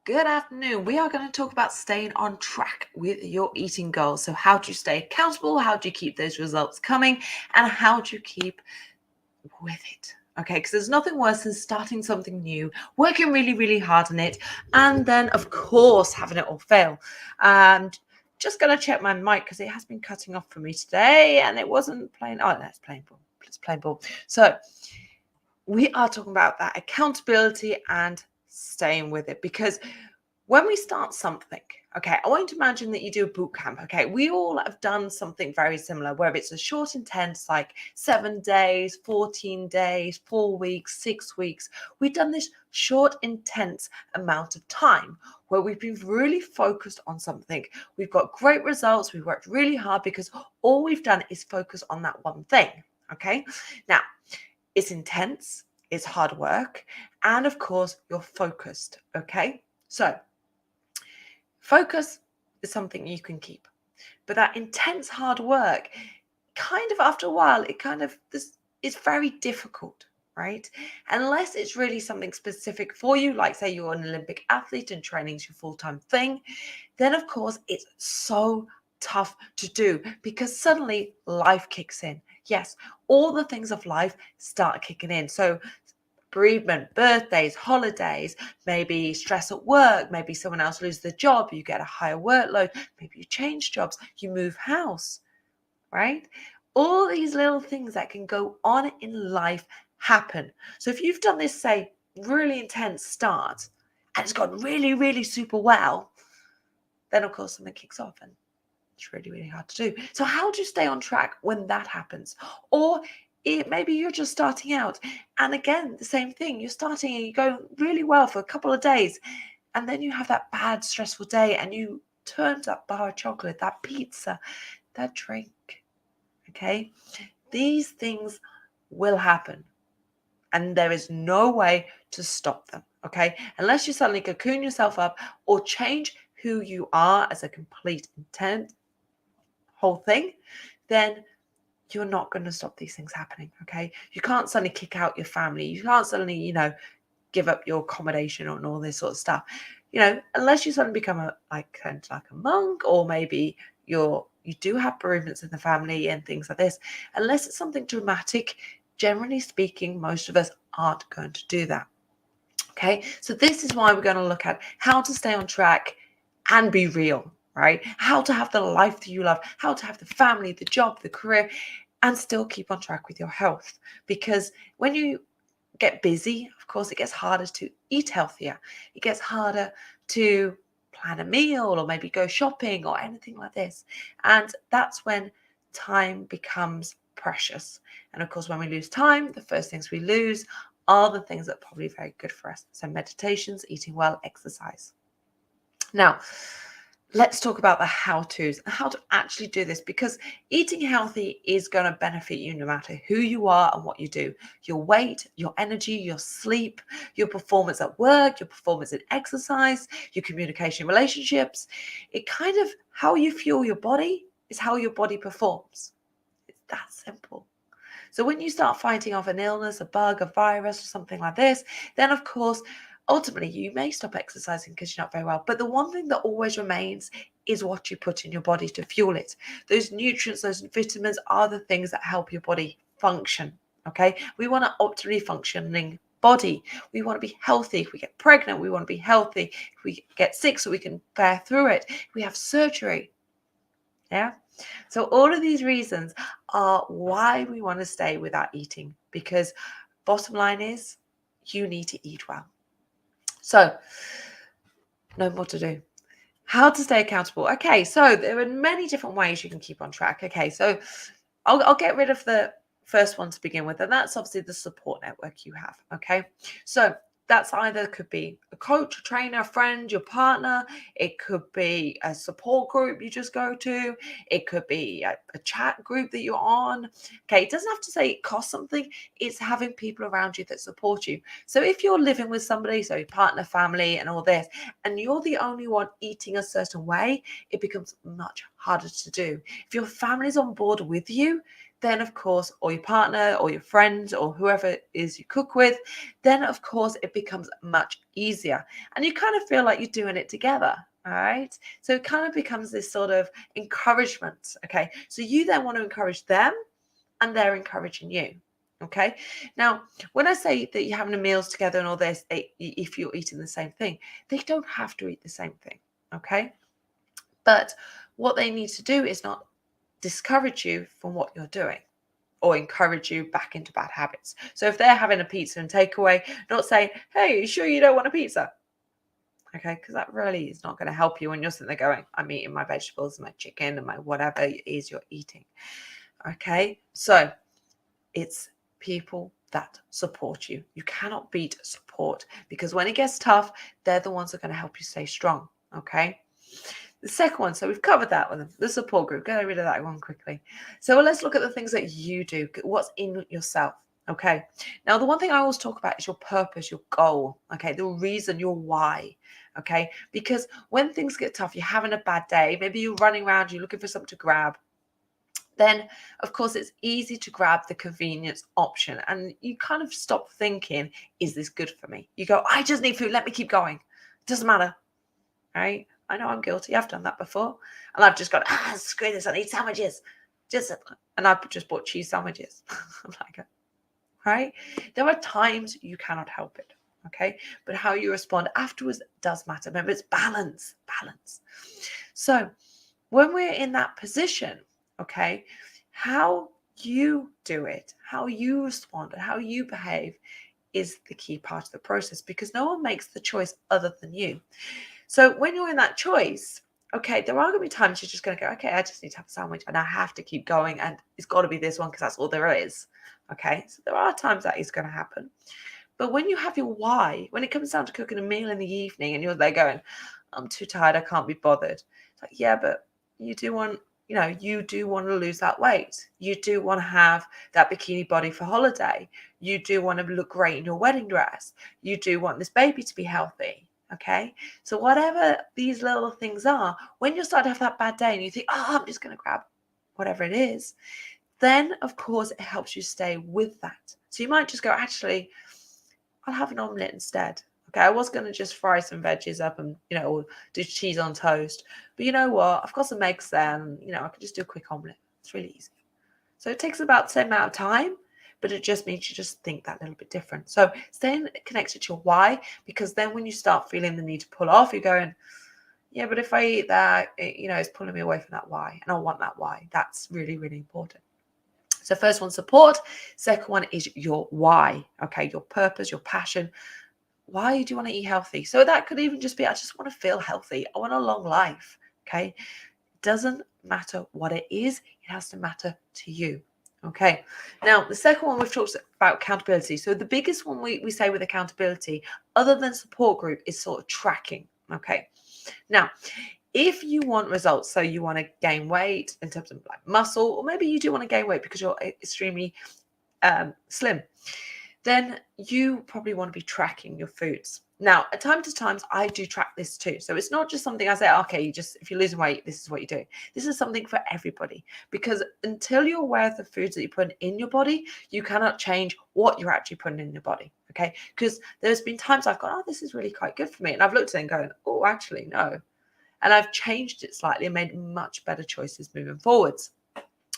Good afternoon. We are going to talk about staying on track with your eating goals. So, how do you stay accountable? How do you keep those results coming? And how do you keep with it? Okay, because there's nothing worse than starting something new, working really, really hard on it, and then, of course, having it all fail. And just going to check my mic because it has been cutting off for me today and it wasn't playing. Oh, no, it's playing ball. It's playing ball. So, we are talking about that accountability and staying with it because when we start something, okay, I want you to imagine that you do a boot camp. Okay, we all have done something very similar, whether it's a short intense like 7 days, 14 days, 4 weeks, 6 weeks. We've done this short intense amount of time where we've been really focused on something. We've got great results. We've worked really hard because all we've done is focus on that one thing. Okay, now it's intense, it's hard work, and of course, you're focused. Okay, so focus is something you can keep, but that intense hard work, kind of after a while, this is very difficult, right? Unless it's really something specific for you, like say you're an Olympic athlete and training's your full-time thing, then of course it's so tough to do because suddenly life kicks in. Yes, all the things of life start kicking in. So bereavement, birthdays, holidays, maybe stress at work, maybe someone else loses their job, you get a higher workload, maybe you change jobs, you move house, right? All these little things that can go on in life happen. So if you've done this, say, really intense start and it's gone really, really super well, then of course something kicks off and it's really, really hard to do. So how do you stay on track when that happens? Or maybe you're just starting out. And again, the same thing. You're starting and you go really well for a couple of days. And then you have that bad, stressful day and you turn to that bar of chocolate, that pizza, that drink. Okay? These things will happen. And there is no way to stop them. Okay? Unless you suddenly cocoon yourself up or change who you are as a complete intent whole thing, then you're not going to stop these things happening. Okay, you can't suddenly kick out your family, you can't suddenly give up your accommodation and all this sort of stuff, unless you suddenly become kind of like a monk, or maybe you do have bereavements in the family and things like this. Unless it's something dramatic, generally speaking, most of us aren't going to do that. Okay, so this is why we're going to look at how to stay on track and be real, right? How to have the life that you love, how to have the family, the job, the career, and still keep on track with your health. Because when you get busy, of course, it gets harder to eat healthier. It gets harder to plan a meal or maybe go shopping or anything like this. And that's when time becomes precious. And of course, when we lose time, the first things we lose are the things that are probably very good for us. So meditations, eating well, exercise. Now, let's talk about the how-tos and how to actually do this, because eating healthy is going to benefit you no matter who you are and what you do. Your weight, your energy, your sleep, your performance at work, your performance in exercise, your communication relationships. It kind of, how you fuel your body is how your body performs. It's that simple. So when you start fighting off an illness, a bug, a virus, or something like this, then of course, ultimately you may stop exercising because you're not very well. But the one thing that always remains is what you put in your body to fuel it. Those nutrients, those vitamins are the things that help your body function. Okay, we want an optimally functioning body. We want to be healthy. If we get pregnant, we want to be healthy. If we get sick, so we can bear through it. If we have surgery. Yeah. So all of these reasons are why we want to stay without eating, because bottom line is you need to eat well. So no more to do. How to stay accountable. Okay, so there are many different ways you can keep on track. Okay, so I'll get rid of the first one to begin with, and that's obviously the support network you have. Okay, so that's either could be a coach, a trainer, a friend, your partner. It could be a support group you just go to. It could be a chat group that you're on. Okay, it doesn't have to say it costs something. It's having people around you that support you. So if you're living with somebody, so your partner, family, and all this, and you're the only one eating a certain way, it becomes much harder to do. If your family's on board with you, then of course, or your partner or your friends or whoever it is you cook with, then of course it becomes much easier and you kind of feel like you're doing it together. All right. So it kind of becomes this sort of encouragement. Okay. So you then want to encourage them and they're encouraging you. Okay. Now, when I say that you're having meals together and all this, if you're eating the same thing, they don't have to eat the same thing. Okay. But what they need to do is not discourage you from what you're doing or encourage you back into bad habits. So if they're having a pizza and takeaway, not saying, hey, you sure you don't want a pizza? Okay, because that really is not going to help you when you're sitting there going, I'm eating my vegetables, my chicken, and my whatever it is you're eating. Okay, so it's people that support you. You cannot beat support because when it gets tough, they're the ones that are going to help you stay strong. Okay. The second one, so we've covered that one, the support group. Get rid of that one quickly. So let's look at the things that you do, what's in yourself. Okay. Now, the one thing I always talk about is your purpose, your goal. Okay. The reason, your why. Okay. Because when things get tough, you're having a bad day, maybe you're running around, you're looking for something to grab, then of course it's easy to grab the convenience option and you kind of stop thinking, is this good for me? You go, I just need food, let me keep going. It doesn't matter, right? I know I'm guilty. I've done that before. And I've just gone, screw this, I need sandwiches. And I've just bought cheese sandwiches. I'm like, right? There are times you cannot help it, okay? But how you respond afterwards does matter. Remember, it's balance. So when we're in that position, okay, how you do it, how you respond, and how you behave is the key part of the process because no one makes the choice other than you. So when you're in that choice, okay, there are going to be times you're just going to go, okay, I just need to have a sandwich and I have to keep going and it's got to be this one because that's all there is. Okay, so there are times that is going to happen. But when you have your why, when it comes down to cooking a meal in the evening and you're there going, I'm too tired, I can't be bothered. It's like, yeah, but you do want, you do want to lose that weight. You do want to have that bikini body for holiday. You do want to look great in your wedding dress. You do want this baby to be healthy. Okay. So whatever these little things are, when you start to have that bad day and you think, oh, I'm just going to grab whatever it is, then of course it helps you stay with that. So you might just go, actually, I'll have an omelette instead. Okay, I was going to just fry some veggies up and, or do cheese on toast. But you know what? I've got some eggs there and, I can just do a quick omelette. It's really easy. So it takes about the same amount of time, but it just means you just think that little bit different. So staying connected to your why, because then when you start feeling the need to pull off, you're going, yeah, but if I eat that, it's pulling me away from that why. And I want that why. That's really, really important. So first one, support. Second one is your why. Okay, your purpose, your passion. Why do you want to eat healthy? So that could even just be, I just want to feel healthy. I want a long life. Okay. Doesn't matter what it is. It has to matter to you. Okay. Now, the second one we've talked about accountability. So the biggest one we say with accountability, other than support group, is sort of tracking. Okay. Now, if you want results, so you want to gain weight in terms of like muscle, or maybe you do want to gain weight because you're extremely slim, then you probably want to be tracking your foods. Now, at time to times, I do track this too. So it's not just something I say, okay, if you're losing weight, this is what you're doing. This is something for everybody because until you're aware of the foods that you put in your body, you cannot change what you're actually putting in your body. Okay. Because there's been times I've gone, oh, this is really quite good for me. And I've looked at it and going, oh, actually, no. And I've changed it slightly and made much better choices moving forwards.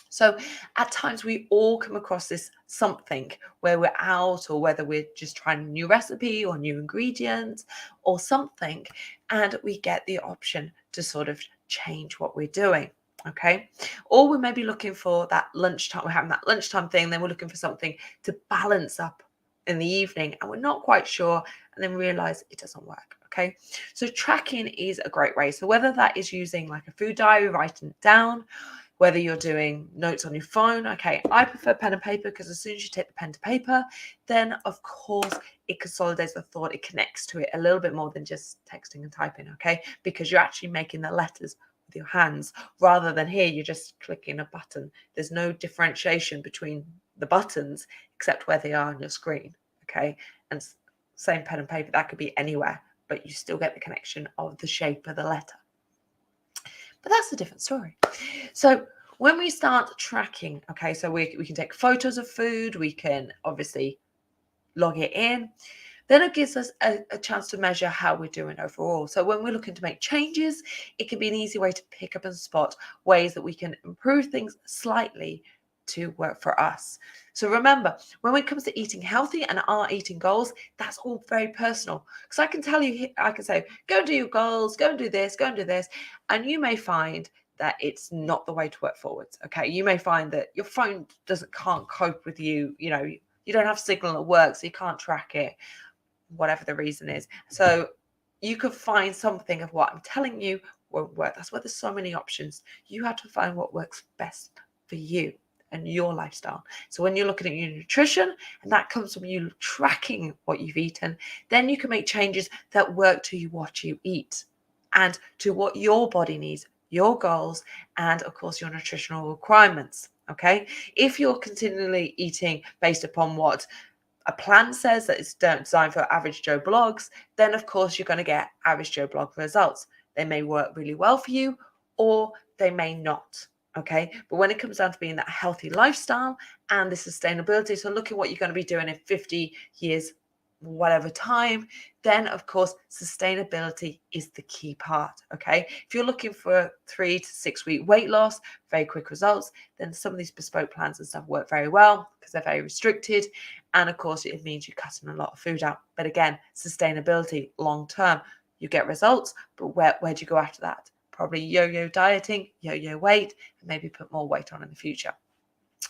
So at times we all come across this something where we're out or whether we're just trying a new recipe or new ingredients or something, and we get the option to sort of change what we're doing. Okay. Or we may be looking for that lunchtime, we're having that lunchtime thing, then we're looking for something to balance up in the evening and we're not quite sure and then realize it doesn't work. Okay. So tracking is a great way. So whether that is using like a food diary, writing it down, whether you're doing notes on your phone. Okay, I prefer pen and paper because as soon as you take the pen to paper, then of course it consolidates the thought, it connects to it a little bit more than just texting and typing, okay? Because you're actually making the letters with your hands rather than here, you're just clicking a button. There's no differentiation between the buttons except where they are on your screen, okay? And same pen and paper, that could be anywhere, but you still get the connection of the shape of the letter. But that's a different story. So When we start tracking, okay, so we can take photos of food, we can obviously log it in. Then it gives us a chance to measure how we're doing overall. So when we're looking to make changes, it can be an easy way to pick up and spot ways that we can improve things slightly to work for us. So remember, when it comes to eating healthy and our eating goals, that's all very personal. Because I can tell you, I can say, go and do your goals, go and do this, go and do this. And you may find that it's not the way to work forwards. Okay. You may find that your phone can't cope with you, you don't have signal at work, so you can't track it, whatever the reason is. So you could find something of what I'm telling you won't work. That's why there's so many options. You have to find what works best for you and your lifestyle. So when you're looking at your nutrition, and that comes from you tracking what you've eaten, then you can make changes that work to what you eat and to what your body needs, your goals, and of course your nutritional requirements. Okay, if you're continually eating based upon what a plan says that it's designed for average Joe blogs, then of course you're going to get average Joe blog results. They may work really well for you, or they may not. Okay, but when it comes down to being that healthy lifestyle and the sustainability, so look at what you're going to be doing in 50 years, whatever time, then of course sustainability is the key part. Okay, if you're looking for a 3 to 6 week weight loss, very quick results, then some of these bespoke plans and stuff work very well because they're very restricted, and of course it means you're cutting a lot of food out. But again, sustainability long term, you get results, but where do you go after that? Probably yo-yo dieting, yo-yo weight, and maybe put more weight on in the future.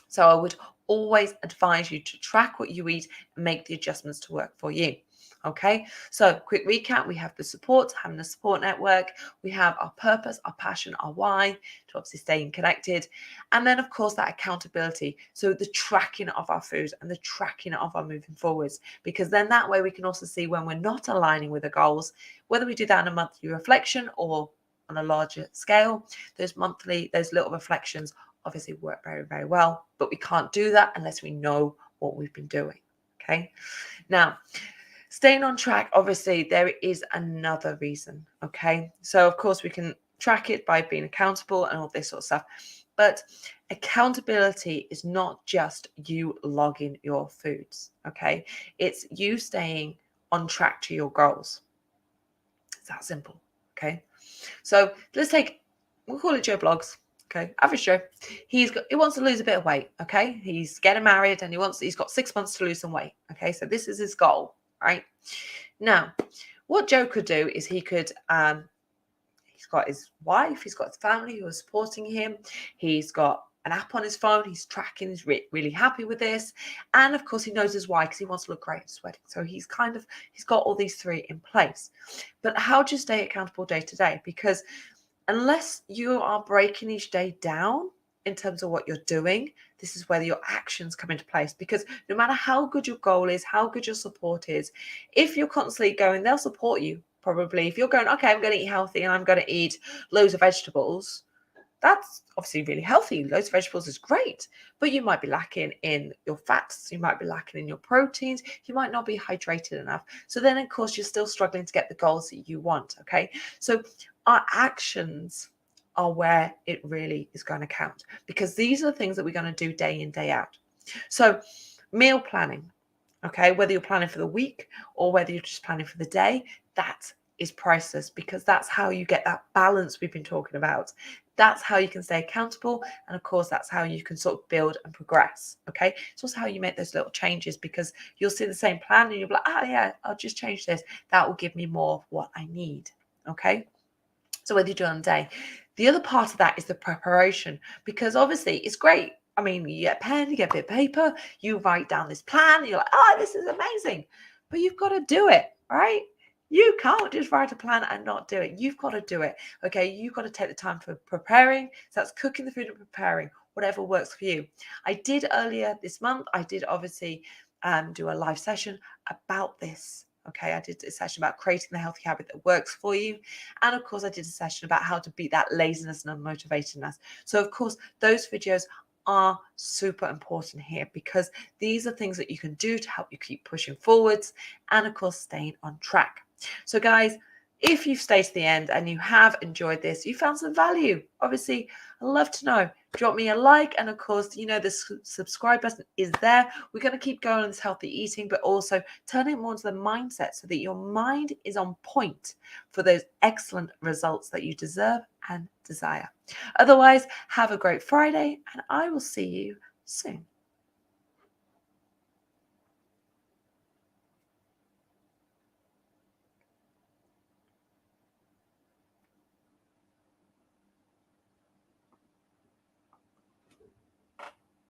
So I would always advise you to track what you eat and make the adjustments to work for you. Okay, so quick recap: we have the support, having a support network, we have our purpose, our passion, our why, to obviously staying connected, and then of course that accountability, so the tracking of our food and the tracking of our moving forwards, because then that way we can also see when we're not aligning with the goals, whether we do that in a monthly reflection or on a larger scale. Those little reflections obviously work very, very well, but we can't do that unless we know what we've been doing. Okay, now staying on track, obviously there is another reason. Okay, so of course we can track it by being accountable and all this sort of stuff, but accountability is not just you logging your foods. Okay, it's you staying on track to your goals. It's that simple. Okay, so we'll call it Joe Blogs. Okay, average Joe. He wants to lose a bit of weight. Okay, he's getting married and he's got 6 months to lose some weight. Okay, so this is his goal, right? Now, what Joe could do is he's got his wife, he's got his family who are supporting him. He's got an app on his phone. He's tracking. He's really happy with this, and of course he knows his why because he wants to look great at his wedding. So he's got all these three in place. But how do you stay accountable day to day? Because unless you are breaking each day down in terms of what you're doing, this is where your actions come into place. Because no matter how good your goal is, how good your support is, if you're constantly going, they'll support you probably. If you're going, okay, I'm going to eat healthy and I'm going to eat loads of vegetables, that's obviously really healthy. Loads of vegetables is great, but you might be lacking in your fats. You might be lacking in your proteins. You might not be hydrated enough. So then, of course, you're still struggling to get the goals that you want. Okay. So our actions are where it really is going to count, because these are the things that we're going to do day in, day out. So meal planning, okay, whether you're planning for the week or whether you're just planning for the day, that is priceless, because that's how you get that balance we've been talking about. That's how you can stay accountable. And of course, that's how you can sort of build and progress. Okay. It's also how you make those little changes, because you'll see the same plan and you'll be like, yeah, I'll just change this. That will give me more of what I need. Okay. So whether you do it on a day, the other part of that is the preparation, because obviously it's great. I mean, you get a pen, you get a bit of paper, you write down this plan, you're like, this is amazing. But you've got to do it, right? You can't just write a plan and not do it. You've got to do it. Okay. You've got to take the time for preparing. So that's cooking the food and preparing, whatever works for you. I did earlier this month, I did obviously do a live session about this. Okay, I did a session about creating the healthy habit that works for you. And of course, I did a session about how to beat that laziness and unmotivatedness. So of course, those videos are super important here, because these are things that you can do to help you keep pushing forwards and of course, staying on track. So guys, if you've stayed to the end and you have enjoyed this, you found some value, obviously, I'd love to know. drop me a like, and of course, you know, the subscribe button is there. We're going to keep going on this healthy eating, but also turn it more into the mindset so that your mind is on point for those excellent results that you deserve and desire. Otherwise, have a great Friday, and I will see you soon.